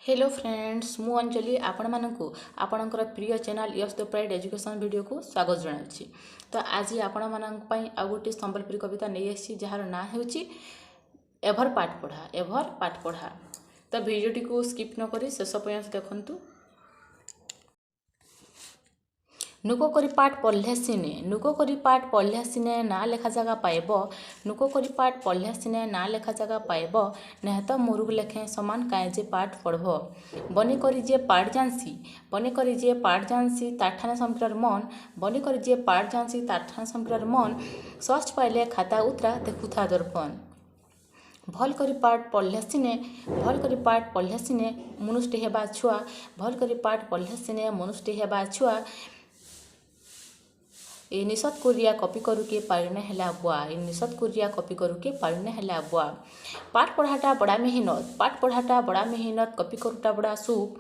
Hello friends मु अंजलि आपण मानकु आपणकर प्रिय channel yes the pride education video को स्वागत जनाउछि। तो आज आपण मानक पई आ गोटी संबलपुरी कविता नै आसी जार ना हेउछि एभर पाठ पढ़ा। तो वीडियोटी को स्किप न करी शेष पर्यंत देखंतु। नुको करी पाठ पढ़ले सिने ना लेखा जगह पाइब। नुको करी पाठ पढ़ले सिने ना लेखा जगह पाइब। नेहत मुरुग लेखे समान काए जे पाठ पढ़ब। बनी करी जे पाठ जानसी ताठाने संप्रर मन। बनी करी जे पाठ जानसी ताठाने संप्रर मन। सर्च पाइले खाता उतरा देखुथा दर्पण। भल करी पाठ पढ़ले सिने मनुष्य हेबा छुआ। भल करी पाठ पढ़ले सिने मनुष्य हेबा छुआ। ए निषद कोरिया कपी करुके पारिने हेला बुआ। पाठ पढ़ाटा बड़ा मेहनत कपी करुटा बड़ा सुख।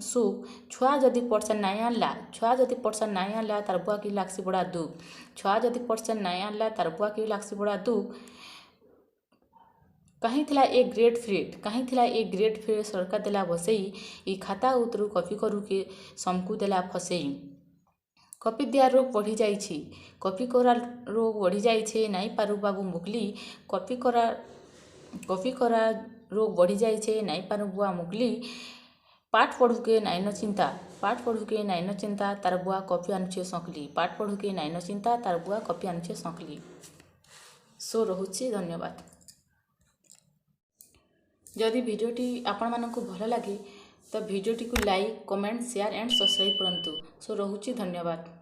सुख छुआ जदि पर्सन नाई आनला तार बुआ की लागसी बड़ा दुख। कहीं थिला एक ग्रेट फ्रेड सरकार देला बसई। ई खाता उतरू कपी करुके समकु देला फसई। कपी दिया रोग बढ़ी जाइछि। कपी करा रोग बढ़ी जाइछे नाई पारु बाबू मुगली। कपी करा रोग बढ़ी जाइछे नाई पारु बुआ मुगली। पाठ पढ़ुके नाइन चिंता तार बुआ कपी आनुछे संकली। सो रहुछि धन्यवाद। जदि वीडियोटी आपण मानकु भल लागे तो वीडियोटी को like comment share and subscribe करंतु। सो रहुछि धन्यवाद।